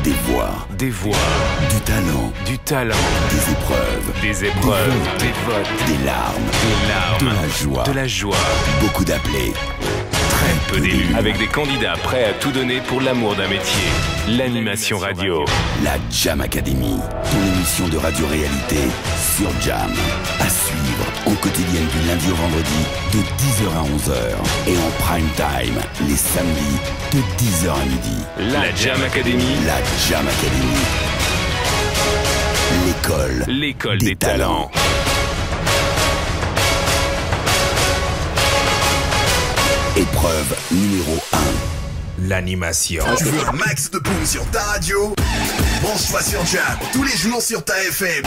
Des voix, du talent, des épreuves, des votes, des larmes, de la joie, beaucoup d'appelés, très peu d'élus, avec des candidats prêts à tout donner pour l'amour d'un métier. L'animation radio. La Jam Academy, ton émission de radio-réalité sur Jam. À suivre en quotidienne du lundi au vendredi de 10h à 11h et en prime time les samedis de 10h à midi. La Jam Academy. La Jam Academy. L'école des talents. Épreuve numéro 1. L'animation. Tu veux un max de boom sur ta radio? Branche-toi sur Jam tous les jours sur ta FM.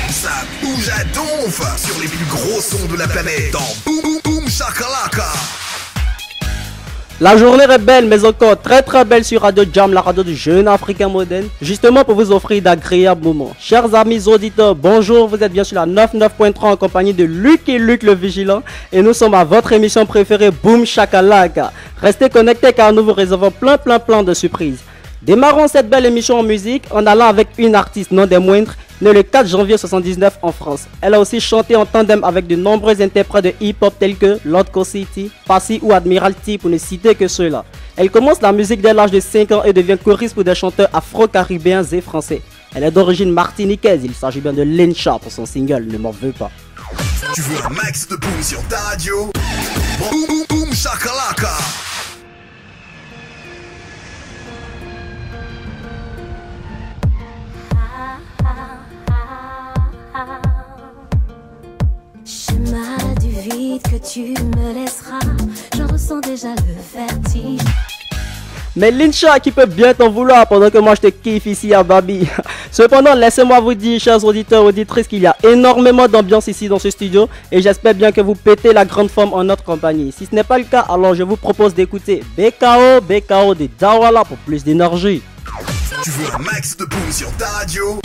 Ça bouge à donf sur les plus gros sons de la planète dans Boom Boom Boom Shakalaka. La journée est belle, mais encore très très belle sur Radio Jam, la radio du jeune africain moderne, justement pour vous offrir d'agréables moments. Chers amis auditeurs, bonjour, vous êtes bien sur la 99.3 en compagnie de Luc et Luc le Vigilant, et nous sommes à votre émission préférée Boom Shakalaka. Restez connectés car nous vous réservons plein de surprises. Démarrons cette belle émission en musique en allant avec une artiste non des moindres, née le 4 janvier 1979 en France. Elle a aussi chanté en tandem avec de nombreux interprètes de hip-hop tels que Lord City, Passy ou Admiralty pour ne citer que ceux-là. Elle commence la musique dès l'âge de 5 ans et devient choriste pour des chanteurs afro-caribéens et français. Elle est d'origine martiniquaise, il s'agit bien de Lincha pour son single Ne m'en veux pas. Tu veux un max de boom sur ta radio? Boom Boom Boom Shakalaka. Chemin du vide que tu me laisseras, j'en ressens déjà le vertige. Mais Lincha qui peut bien t'en vouloir pendant que moi je te kiffe ici à Babi. Cependant, laissez-moi vous dire, chers auditeurs et auditrices, qu'il y a énormément d'ambiance ici dans ce studio et j'espère bien que vous pétez la grande forme en notre compagnie. Si ce n'est pas le cas, alors je vous propose d'écouter BKO de Dawala pour plus d'énergie. Tu veux un max de boom sur ta radio?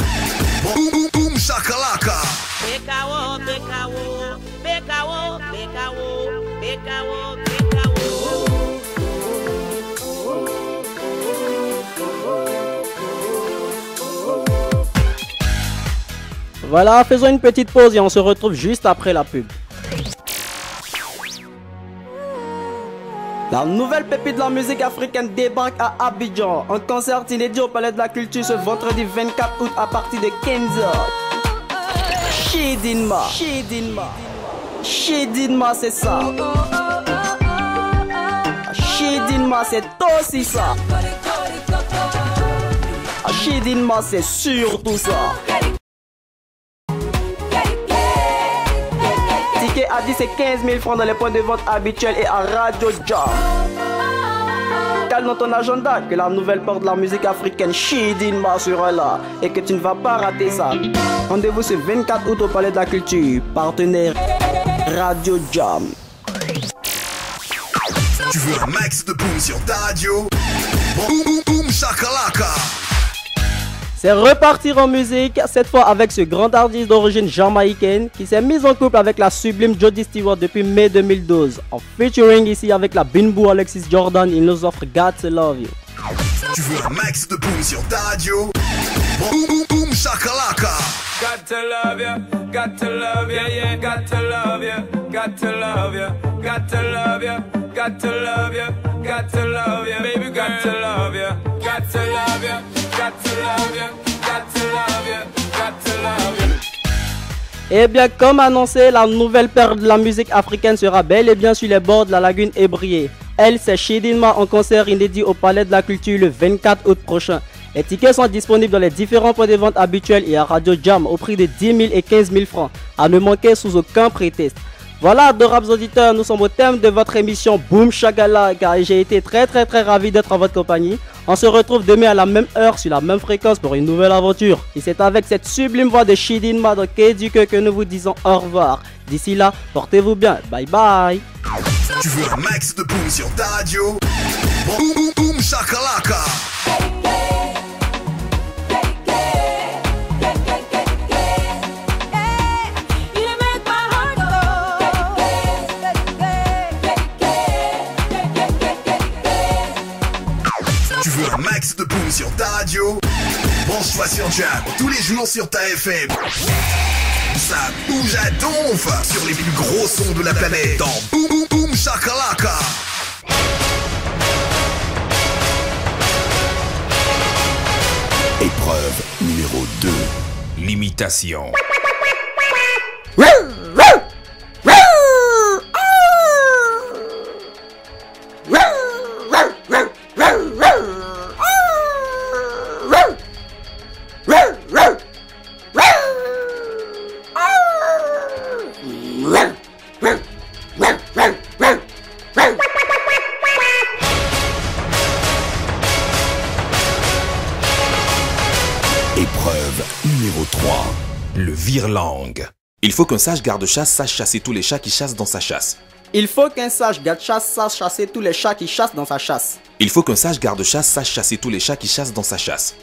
Boom Boom Boom Shakalaka. BKO, BKO, BKO, BKO, BKO, BKO. Voilà, faisons une petite pause et on se retrouve juste après la pub. La nouvelle pépite de la musique africaine débarque à Abidjan en concert inédit au Palais de la Culture ce vendredi 24 août à partir de 15h. Shidinma, c'est ça. Shidinma, c'est aussi ça. Shidinma, c'est surtout ça. Ticket à 10 et 15 000 francs dans les points de vente habituels et à Radio Jam. Cale dans ton agenda que la nouvelle porte de la musique africaine Shidinma sera là et que tu ne vas pas rater ça. Rendez-vous ce 24 août au Palais de la Culture, partenaire Radio Jam. Tu veux un max de boom sur ta radio? Boom Boom Boom Shakalaka. C'est repartir en musique, cette fois avec ce grand artiste d'origine jamaïcaine qui s'est mis en couple avec la sublime Jodie Stewart depuis mai 2012. En featuring ici avec la Binboo Alexis Jordan, il nous offre Got to Love You. Tu veux un max de boom sur ta radio? Boom Boom Boom Shakalaka. Got to love you, got to love you, yeah, got to love you, got to love you, got to love you, got to love you, got to love you, baby, got to love you, got to love you, got to love you, got to love you, got to love you. Eh bien, comme annoncé, la nouvelle perle de la musique africaine sera bel et bien sur les bords de la lagune Ébriée. Elle, c'est Shidinma en concert inédit au Palais de la Culture le 24 août prochain. Les tickets sont disponibles dans les différents points de vente habituels et à Radio Jam au prix de 10 000 et 15 000 francs. À ne manquer sous aucun prétexte. Voilà, adorables auditeurs, nous sommes au thème de votre émission Boom Shakalaka et j'ai été très ravi d'être en votre compagnie. On se retrouve demain à la même heure sur la même fréquence pour une nouvelle aventure. Et c'est avec cette sublime voix de Shidinma dans Kéduke que nous vous disons au revoir. D'ici là, portez-vous bien. Bye bye. Tu veux un max de boom sur ta radio? Boom Boom Boom Shakalaka. Tu veux un max mix de Boom sur ta radio. Branche-toi sur Jam tous les jours sur ta FM. Ça bouge à donf sur les plus gros sons de la planète dans Boom Boom Boom Shakalaka. Épreuve numéro 2. L'imitation. Épreuve numéro 3. Le vire-langue. Il faut qu'un sage garde-chasse sache chasser tous les chats qui chassent dans sa chasse. Il faut qu'un sage garde-chasse sache chasser tous les chats qui chassent dans sa chasse. Il faut qu'un sage garde-chasse sache chasser tous les chats qui chassent dans sa chasse.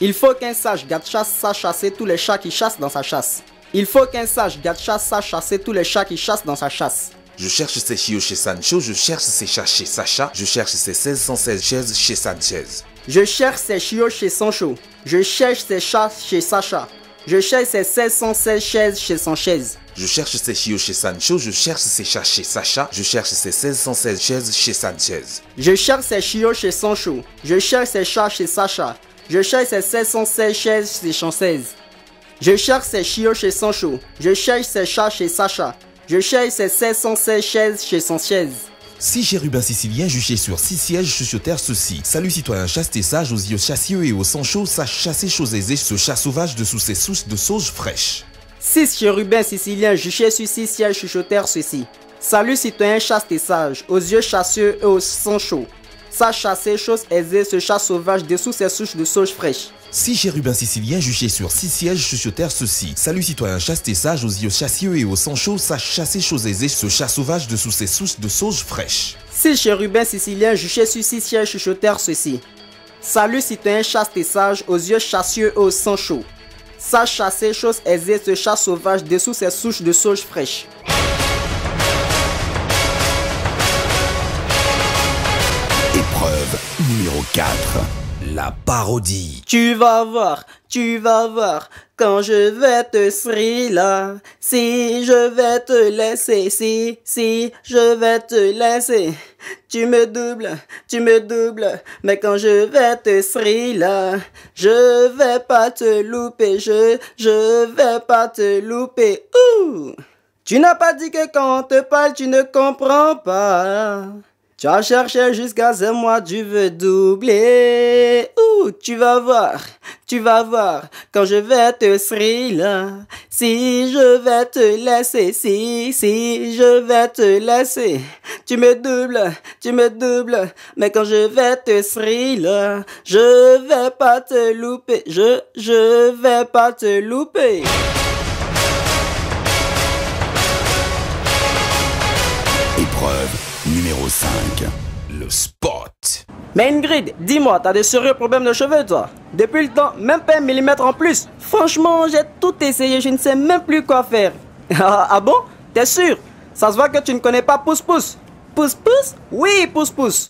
Il faut qu'un sage garde-chasse sache chasser tous les chats qui chassent dans sa chasse. Il faut qu'un sage garde-chasse sache chasser tous les chats qui chassent dans sa chasse. Je cherche ces chiots chez Sancho, je cherche ces chats chez Sacha, je cherche ces 1616 chaises chez Sanchez. Je cherche ces chiots chez Sancho. Je cherche ces chats chez Sacha. Je cherche ces 1616 chaises chez Sanchez. Je cherche ces chiots chez Sancho, je cherche ces chats chez Sacha, je cherche ces 1616 chaises chez Sanchez. Je cherche ces chiots chez Sancho. Je cherche ces chats chez Sacha. Je cherche ces 1616 chaises chez Sanchez. Je cherche ces chiots chez Sancho. Je cherche ces chats chez Sacha. Je cherche ces 1616 chaises chez Sanchez. 6 chérubins siciliens juchés sur 6 sièges chuchotèrent ceci. Salut citoyens chaste et sages, aux yeux chassieux et aux Sancho, sache chasser chose aisée ce chat sauvage de sous ses souches de sauge fraîche. 6 chérubins siciliens juchés sur 6 sièges chuchotèrent ceci. Salut citoyens chastes et sages, aux yeux chassieux et aux Sancho. Sache chasser chose aisée ce chat sauvage dessous ses souches de sauge fraîche. 6 chérubins siciliens juchés sur 6 sièges chuchotèrent ceci. Salut citoyens chaste et sages, aux yeux chassieux et aux Sancho, sache chasser chose aisée ce chat sauvage dessous ses souches de sauge fraîche. 6 chérubins siciliens juchés sur 6 sièges chuchotèrent ceci. Salut citoyens chastes et sages, aux yeux chassieux et aux Sancho. Sache chasser chose aisée ce chat sauvage dessous ses souches de sauge fraîche. Épreuve numéro 4. La parodie. Tu vas voir, quand je vais te thriller, si je vais te laisser, si je vais te laisser, tu me doubles, mais quand je vais te thriller, je vais pas te louper, je vais pas te louper, ouh. Tu n'as pas dit que quand on te parle, tu ne comprends pas. Tu as cherché jusqu'à ce mois, tu veux doubler. Ouh, tu vas voir, quand je vais te thriller. Si je vais te laisser, si je vais te laisser. Tu me doubles, mais quand je vais te thriller, je vais pas te louper, je vais pas te louper. Épreuve numéro 5. Le spot. Mais Ingrid, dis-moi, t'as des sérieux problèmes de cheveux toi? Depuis le temps, même pas 1 millimètre en plus. Franchement, j'ai tout essayé, je ne sais même plus quoi faire. Ah bon? T'es sûr? Ça se voit que tu ne connais pas Pousse Pousse. Pousse Pousse? Oui, Pousse Pousse.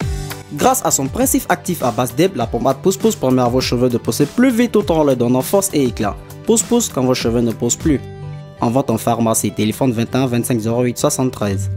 Grâce à son principe actif à base d'heb, la pommade Pousse Pousse permet à vos cheveux de pousser plus vite tout en leur donnant force et éclat. Pousse Pousse quand vos cheveux ne poussent plus. En vente en pharmacie, téléphone 21 25 08 73.